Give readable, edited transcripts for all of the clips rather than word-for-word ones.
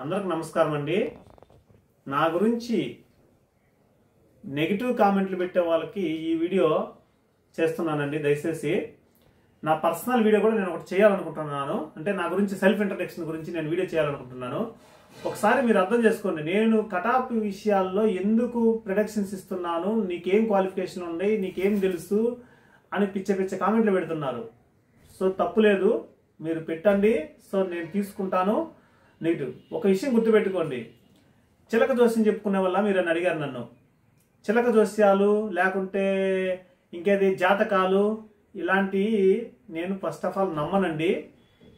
అందరికి నమస్కారం అండి. నా గురించి నెగిటివ్ కామెంట్లు పెట్టే వాళ్ళకి ఈ వీడియో చేస్తున్నానండి. దయచేసి నా పర్సనల్ వీడియో కూడా నేను ఒకటి చేయాలనుకుంటున్నాను. అంటే నా గురించి సెల్ఫ్ ఇంట్రడక్షన్ గురించి నేను వీడియో చేయాలనుకుంటున్నాను. ఒకసారి మీరు అర్థం చేసుకోండి, నేను కటాప్ విషయాల్లో ఎందుకు ప్రొడక్షన్స్ ఇస్తున్నాను, నీకేం క్వాలిఫికేషన్ ఉన్నాయి, నీకేం తెలుసు అని పిచ్చ పిచ్చ కామెంట్లు పెడుతున్నారు. సో తప్పు లేదు, మీరు పెట్టండి. సో నేను తీసుకుంటాను. నెగిటివ్ ఒక విషయం గుర్తుపెట్టుకోండి, చిలక జోస్యం చెప్పుకునే వల్ల మీరు అని అడిగారు నన్ను. చిలక జోస్యాలు లేకుంటే ఇంకేది జాతకాలు ఇలాంటివి నేను ఫస్ట్ ఆఫ్ ఆల్ నమ్మనండి.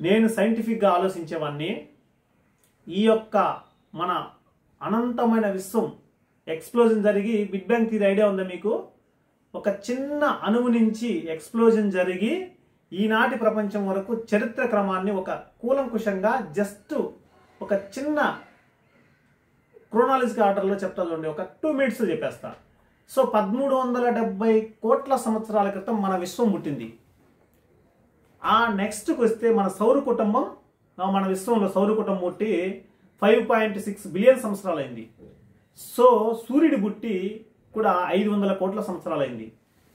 నేను సైంటిఫిక్గా ఆలోచించేవాడిని. ఈ యొక్క మన అనంతమైన విశ్వం ఎక్స్ప్లోజన్ జరిగి, బిగ్ బ్యాంగ్ థియరీ ఐడియా ఉందా మీకు? ఒక చిన్న అణువు నుంచి ఎక్స్ప్లోజన్ జరిగి ఈనాటి ప్రపంచం వరకు చరిత్ర క్రమాన్ని ఒక కూలంకుషంగా జస్ట్ ఒక చిన్న క్రోనాలజికల్ ఆర్డర్లో చెప్తా చూడండి. ఒక 2 minutes చెప్పేస్తా. సో 1370 కోట్ల సంవత్సరాల క్రితం మన విశ్వం పుట్టింది. ఆ నెక్స్ట్కి వస్తే మన సౌర కుటుంబం, మన విశ్వంలో సౌర కుటుంబం పుట్టి 5.6 బిలియన్ సంవత్సరాలు అయింది. సో సూర్యుడి పుట్టి కూడా 500 కోట్ల సంవత్సరాలు అయింది.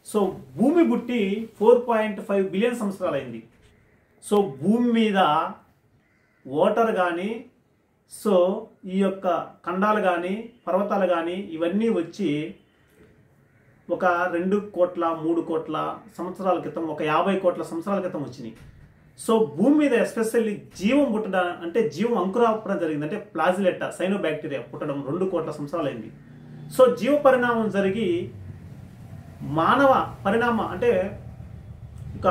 సో భూమి పుట్టి 4.5 బిలియన్ సంవత్సరాలు అయింది. సో భూమి మీద వాటర్ కానీ, సో ఈ యొక్క ఖండాలు కానీ, పర్వతాలు కానీ ఇవన్నీ వచ్చి ఒక 2 కోట్ల 3 కోట్ల సంవత్సరాల క్రితం, ఒక 50 కోట్ల సంవత్సరాల క్రితం వచ్చినాయి. సో భూమి మీద ఎస్పెషల్లీ జీవం పుట్టడం, అంటే జీవం అంకురాపడం జరిగింది. అంటే ప్లాజిలెట్టా సైనోబాక్టీరియా పుట్టడం 2 కోట్ల సంవత్సరాలు అయింది. సో జీవ పరిణామం జరిగి మానవ పరిణామం అంటే ఒక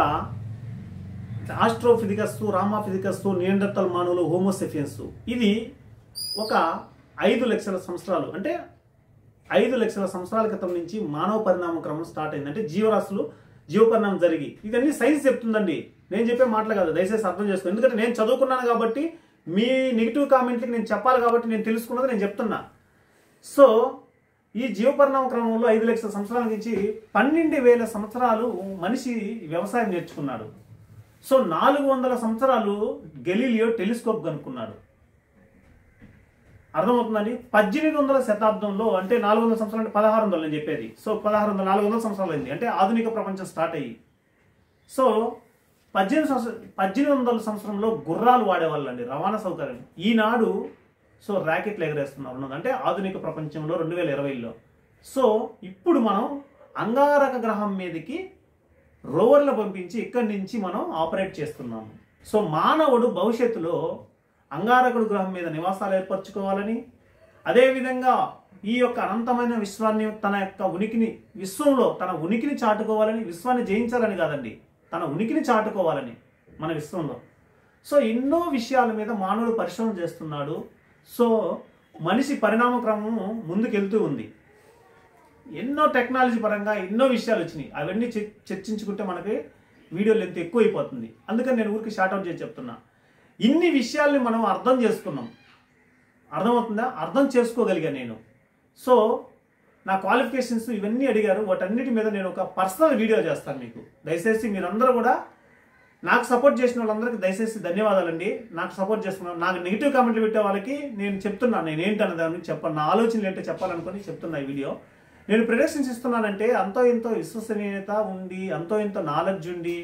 ఆస్ట్రోఫిజికస్, రామాఫిజికస్, నియాండర్తల్ మానవులు, హోమోసెఫియన్స్, ఇది ఒక 5 లక్షల సంవత్సరాలు, అంటే 5 లక్షల సంవత్సరాల క్రితం నుంచి మానవ పరిణామ క్రమం స్టార్ట్ అయింది. అంటే జీవరాశులు జీవ పరిణామం జరిగి, ఇవన్నీ సైన్స్ చెప్తుందండి, నేను చెప్పే మాటలు కాదు. దయచేసి అర్థం చేసుకోండి. ఎందుకంటే నేను చదువుకున్నాను కాబట్టి, మీ నెగిటివ్ కామెంట్లకి నేను చెప్పాలి కాబట్టి నేను తెలుసుకున్నది నేను చెప్తున్నా. సో ఈ జీవ పరిణామ క్రమంలో 5 లక్షల సంవత్సరాల నుంచి 12,000 సంవత్సరాలు మనిషి వ్యవసాయం నేర్చుకున్నాడు. సో 400 సంవత్సరాలు గెలీలియో టెలిస్కోప్ కనుక్కున్నాడు. అర్థమవుతుందండి. 1800 శతాబ్దంలో, అంటే 400 సంవత్సరాలు అంటే 1600 నేను చెప్పేది. సో 400 సంవత్సరాలు అయింది, అంటే ఆధునిక ప్రపంచం స్టార్ట్ అయ్యి. సో 1800 సంవత్సరంలో గుర్రాలు వాడేవాళ్ళు అండి, రవాణా సౌకర్యం. ఈనాడు సో ర్యాకెట్లు ఎగరేస్తున్నారు ఉన్నది, అంటే ఆధునిక ప్రపంచంలో 2020లో. సో ఇప్పుడు మనం అంగారక గ్రహం మీదకి రోవర్లు పంపించి ఇక్కడి నుంచి మనం ఆపరేట్ చేస్తున్నాము. సో మానవుడు భవిష్యత్తులో అంగారకుడు గ్రహం మీద నివాసాలు ఏర్పరచుకోవాలని, అదేవిధంగా ఈ యొక్క అనంతమైన విశ్వాన్ని, తన యొక్క ఉనికిని, విశ్వంలో తన ఉనికిని చాటుకోవాలని, విశ్వాన్ని జయించాలని కాదండి, తన ఉనికిని చాటుకోవాలని మన విశ్వంలో. సో ఎన్నో విషయాల మీద మానవుడు పరిశ్రమ చేస్తున్నాడు. సో మనిషి పరిణామ క్రమం ముందుకెళ్తూ ఉంది. ఎన్నో టెక్నాలజీ పరంగా ఎన్నో విషయాలు వచ్చినాయి. అవన్నీ చర్చించుకుంటే మనకి వీడియో లెంత్ ఎక్కువ అయిపోతుంది. అందుకని నేను ఊరికి షార్ట్అవుట్ చేసి చెప్తున్నా. ఇన్ని విషయాల్ని మనం అర్థం చేసుకున్నాం. అర్థమవుతుందా? అర్థం చేసుకోగలిగా నేను. సో నా క్వాలిఫికేషన్స్ ఇవన్నీ అడిగారు. వాటన్నిటి మీద నేను ఒక పర్సనల్ వీడియో చేస్తాను మీకు. దయచేసి మీరందరూ కూడా నాకు సపోర్ట్ చేసిన వాళ్ళందరికీ దయచేసి ధన్యవాదాలండి. నాకు సపోర్ట్ చేస్తున్నాను. నాకు నెగిటివ్ కామెంట్లు పెట్టే వాళ్ళకి నేను చెప్తున్నాను, నేను ఏంటన్న దాని గురించి చెప్పాను, నా ఆలోచనలు ఏంటో చెప్పాలనుకుని చెప్తున్నా ఈ వీడియో. నేను ప్రిడిక్షన్స్ ఇస్తున్నానంటే అంతో ఎంతో విశ్వసనీయత ఉండి, అంతో ఎంతో నాలెడ్జ్ ఉండి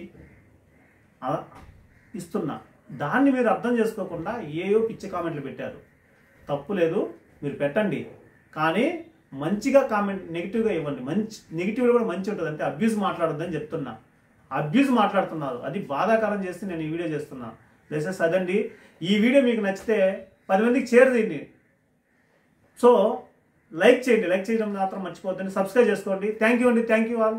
ఇస్తున్నా. దాన్ని మీరు అర్థం చేసుకోకుండా ఏయో పిచ్చి కామెంట్లు పెట్టారు. తప్పు లేదు, మీరు పెట్టండి. కానీ మంచిగా కామెంట్, నెగిటివ్గా ఇవ్వండి. నెగిటివ్లో కూడా మంచి ఉంటుంది. అంటే అబ్యూజ్ మాట్లాడొద్దని చెప్తున్నా. అబ్యూజ్ మాట్లాడుతున్నారు, అది బాధాకరం చేసి నేను ఈ వీడియో చేస్తున్నా. దయచేసి అదండి. ఈ వీడియో మీకు నచ్చితే 10 మందికి షేర్ చేయండి. సో లైక్ చేయండి, లైక్ చేయడం మాత్రం మర్చిపోద్దండి. సబ్స్క్రైబ్ చేసుకోండి. థ్యాంక్ యూ అండి, థ్యాంక్ యూ ఆల్.